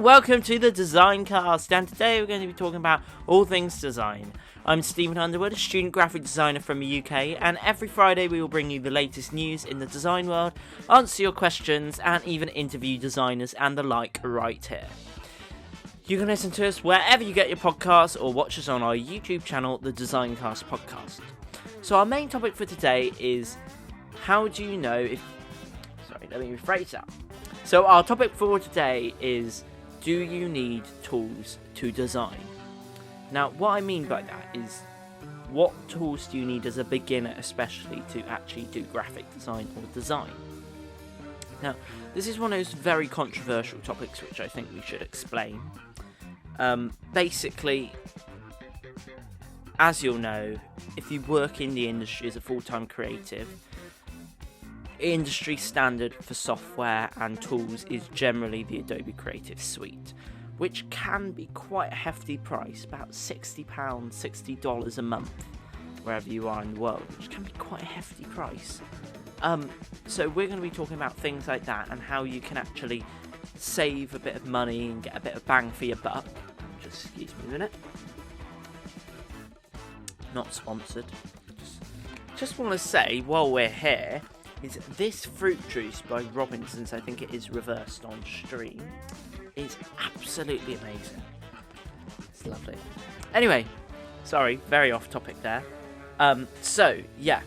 welcome to the DesignCast, and today we're going to be talking about all things design. I'm Stephen Underwood, a student graphic designer from the UK, and every Friday we will bring you the latest news in the design world, answer your questions, and even interview designers and the like right here. You can listen to us wherever you get your podcasts or watch us on our YouTube channel, the DesignCast podcast. So our main topic for today is, how do you know if... Sorry, let me rephrase that. So our topic for today is, do you need tools to design? Now, what I mean by that is, what tools do you need as a beginner, especially to actually do graphic design or design? Now, this is one of those very controversial topics which I think we should explain. Basically, as you'll know, if you work in the industry as a full-time creative, industry standard for software and tools is generally the Adobe Creative Suite, which can be quite a hefty price, about £60, $60 a month, wherever you are in the world, which can be quite a hefty price. So we're going to be talking about things like that and how you can actually save a bit of money and get a bit of bang for your buck. Just excuse me a minute. Not sponsored. Just want to say, while we're here, is this fruit juice by Robinson's, I think it is reversed on stream, is absolutely amazing. It's lovely. Anyway, sorry, very off topic there. So, yeah.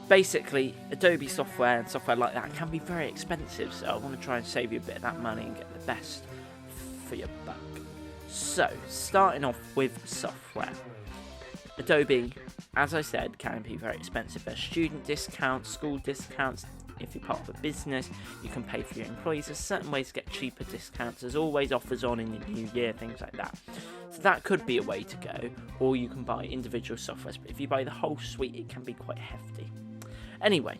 Basically, Adobe software and software like that can be very expensive, so I want to try and save you a bit of that money and get the best for your buck. So, starting off with software. Adobe, as I said, can be very expensive. There's student discounts, school discounts. If you're part of a business, you can pay for your employees. There's certain ways to get cheaper discounts. There's always offers on in the new year, things like that. So that could be a way to go. Or you can buy individual softwares. But if you buy the whole suite, it can be quite hefty. Anyway,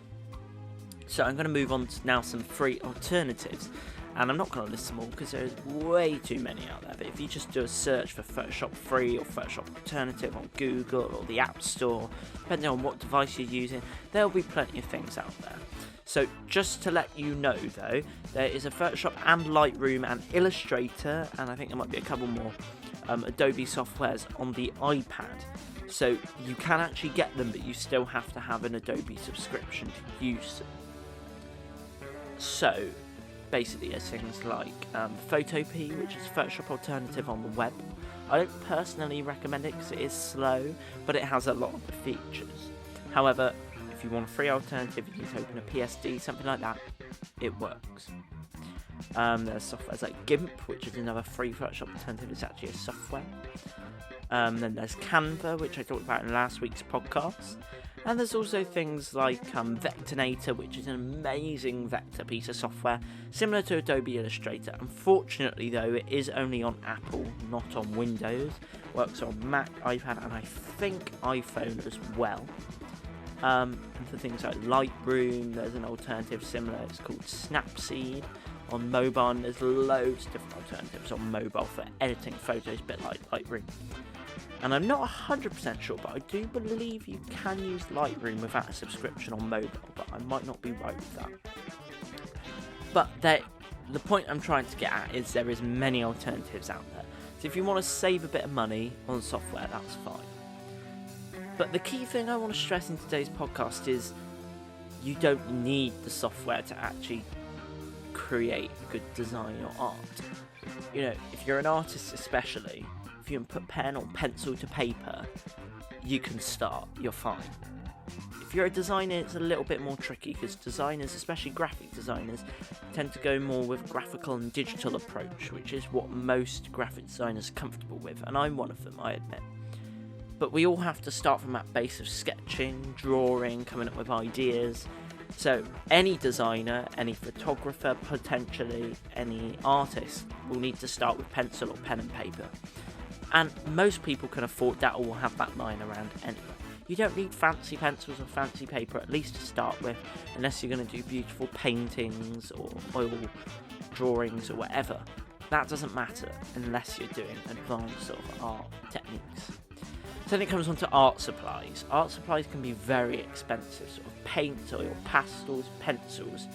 so I'm going to move on to now some free alternatives. And I'm not going to list them all because there's way too many out there. But if you just do a search for Photoshop Free or Photoshop Alternative on Google or the App Store, depending on what device you're using, there'll be plenty of things out there. So just to let you know though, there is a Photoshop and Lightroom and Illustrator, and I think there might be a couple more Adobe softwares on the iPad. So you can actually get them, but you still have to have an Adobe subscription to use them. So basically, there's things like Photopea, which is Photoshop Alternative on the web. I don't personally recommend it because it is slow, but it has a lot of the features. However, if you want a free alternative, you need to open a PSD, something like that. It works. There's softwares like GIMP, which is another free Photoshop alternative. It's actually a software. Then there's Canva, which I talked about in last week's podcast. And there's also things like Vectornator, which is an amazing vector piece of software, similar to Adobe Illustrator. Unfortunately, though, it is only on Apple, not on Windows. Works on Mac, iPad, and I think iPhone as well. And for things like Lightroom, there's an alternative similar. It's called Snapseed on mobile, and there's loads of different alternatives on mobile for editing photos, a bit like Lightroom. And I'm not 100% sure, but I do believe you can use Lightroom without a subscription on mobile, but I might not be right with that. But the point I'm trying to get at is there is many alternatives out there. So if you want to save a bit of money on software, that's fine. But the key thing I want to stress in today's podcast is you don't need the software to actually create good design or art. You know, if you're an artist especially, if you can put pen or pencil to paper, you can start, you're fine. If you're a designer, it's a little bit more tricky because designers, especially graphic designers, tend to go more with graphical and digital approach, which is what most graphic designers are comfortable with, and I'm one of them, I admit. But we all have to start from that base of sketching, drawing, coming up with ideas. So any designer, any photographer, potentially any artist will need to start with pencil or pen and paper. And most people can afford that or will have that lying around anyway. You don't need fancy pencils or fancy paper, at least to start with, unless you're going to do beautiful paintings or oil drawings or whatever. That doesn't matter unless you're doing advanced sort of art techniques. So then it comes on to art supplies. Art supplies can be very expensive, sort of paint, oil, pastels, pencils.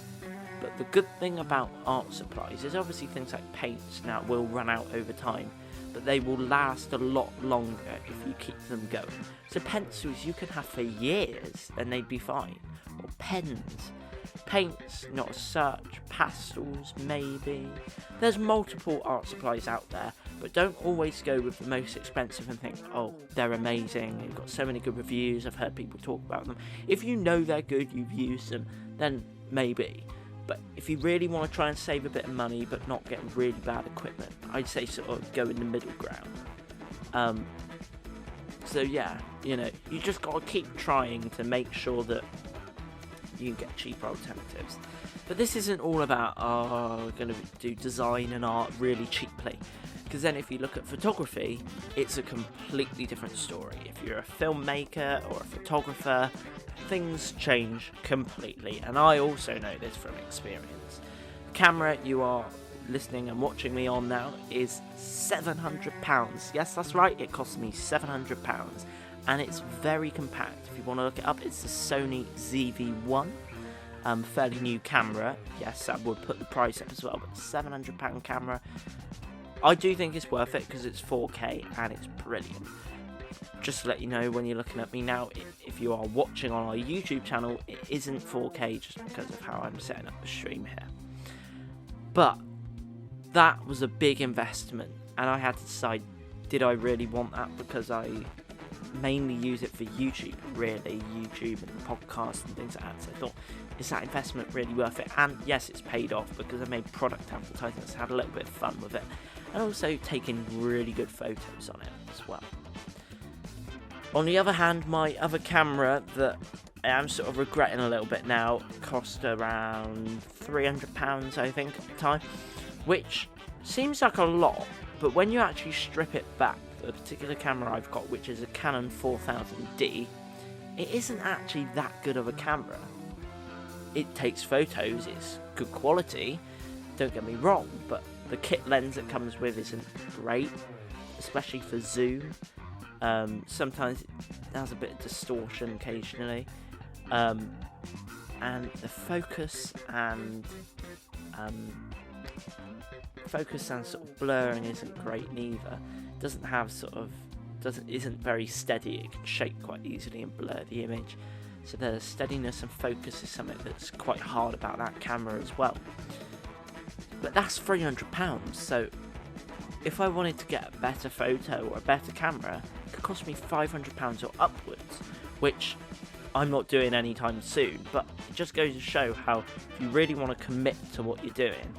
But the good thing about art supplies is obviously things like paints now will run out over time, but they will last a lot longer if you keep them going. So pencils you can have for years and they'd be fine. Or pens. Paints, not as such. Pastels, maybe. There's multiple art supplies out there, but don't always go with the most expensive and think, oh, they're amazing, they've got so many good reviews, I've heard people talk about them. If you know they're good, you've used them, then maybe. But if you really want to try and save a bit of money but not get really bad equipment, I'd say sort of go in the middle ground. So yeah, you just got to keep trying to make sure that you can get cheaper alternatives. But this isn't all about, we're going to do design and art really cheaply. Because then if you look at photography, it's a completely different story. If you're a filmmaker or a photographer, things change completely. And I also know this from experience. The camera you are listening and watching me on now is £700. Yes, that's right, it cost me £700. And it's very compact. If you want to look it up, it's the Sony ZV-1. Fairly new camera. Yes, I would put the price up as well, but £700 camera. I do think it's worth it because it's 4K and it's brilliant. Just to let you know, when you're looking at me now, if you are watching on our YouTube channel, it isn't 4K just because of how I'm setting up the stream here. But that was a big investment, and I had to decide, did I really want that? Because I mainly use it for YouTube, really, YouTube and podcasts and things like that. So I thought, is that investment really worth it? And yes, it's paid off because I made product advertisements, had a little bit of fun with it, and also taking really good photos on it as well. On the other hand, my other camera that I am sort of regretting a little bit now cost around £300, I think, at the time, which seems like a lot, but when you actually strip it back, the particular camera I've got, which is a Canon 4000D, it isn't actually that good of a camera. It takes photos, it's good quality, don't get me wrong, but the kit lens it comes with isn't great, especially for zoom. Sometimes it has a bit of distortion occasionally, and the focus and sort of blurring isn't great neither. Isn't very steady. It can shake quite easily and blur the image. So the steadiness and focus is something that's quite hard about that camera as well. But that's £300, so if I wanted to get a better photo or a better camera, it could cost me £500 or upwards, which I'm not doing anytime soon. But it just goes to show how if you really want to commit to what you're doing,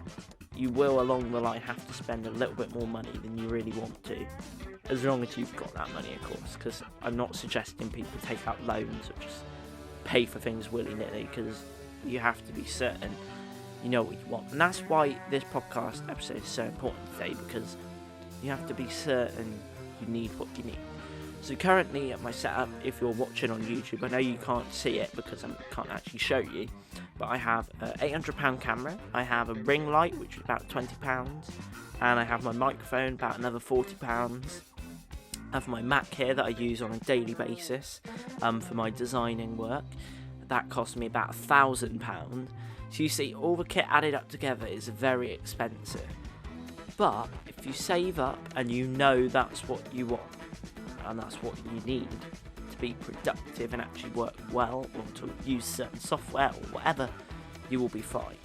you will along the line have to spend a little bit more money than you really want to, as long as you've got that money, of course, because I'm not suggesting people take out loans or just pay for things willy-nilly, because you have to be certain you know what you want. And that's why this podcast episode is so important today, because you have to be certain you need what you need. So currently at my setup, if you're watching on YouTube, I know you can't see it because I can't actually show you, but I have an £800 camera, I have a ring light which is about £20, and I have my microphone about another £40. I have my Mac here that I use on a daily basis for my designing work. That cost me about £1,000. So you see, all the kit added up together is very expensive. But if you save up and you know that's what you want, and that's what you need to be productive and actually work well, or to use certain software or whatever, you will be fine.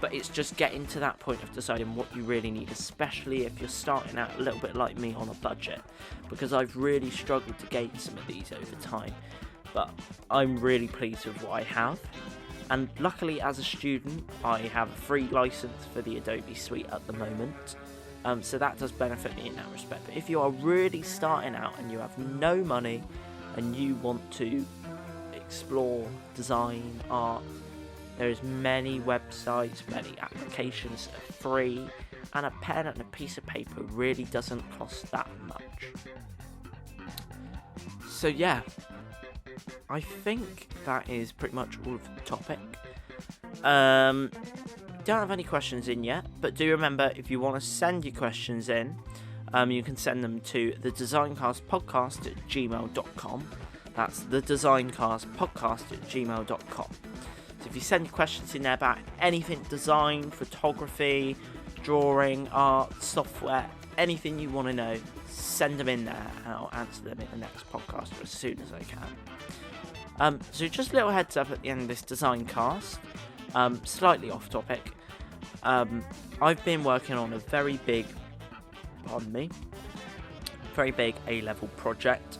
But it's just getting to that point of deciding what you really need, especially if you're starting out a little bit like me on a budget, because I've really struggled to gain some of these over time. But I'm really pleased with what I have, and luckily as a student I have a free license for the Adobe Suite at the moment, so that does benefit me in that respect. But if you are really starting out and you have no money and you want to explore design, art, there's many websites, many applications that are free, and a pen and a piece of paper really doesn't cost that much. So yeah, I think that is pretty much all of the topic. Don't have any questions in yet, but do remember, if you want to send your questions in, you can send them to the DesignCastPodcast@gmail.com. That's the DesignCastPodcast@gmail.com. So if if you send your questions in there about anything design, photography, drawing, art, software, anything you want to know, send them in there and I'll answer them in the next podcast as soon as I can. So just a little heads up at the end of this DesignCast, slightly off topic. I've been working on a very big A-level project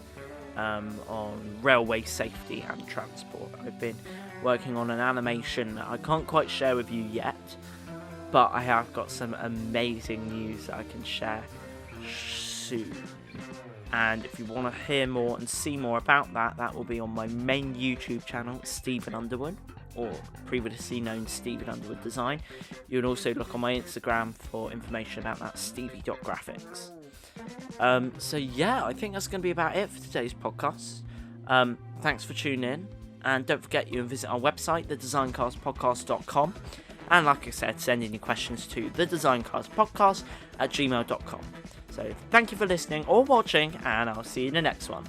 on railway safety and transport. I've been working on an animation that I can't quite share with you yet, but I have got some amazing news that I can share soon. And if you want to hear more and see more about that, that will be on my main YouTube channel, Stephen Underwood, or previously known Stephen Underwood Design. You can also look on my Instagram for information about that, stevie.graphics. So yeah, I think that's going to be about it for today's podcast. Thanks for tuning in, and don't forget you can visit our website, thedesigncastpodcast.com, and like I said, send in your questions to thedesigncastpodcast@gmail.com. So thank you for listening or watching, and I'll see you in the next one.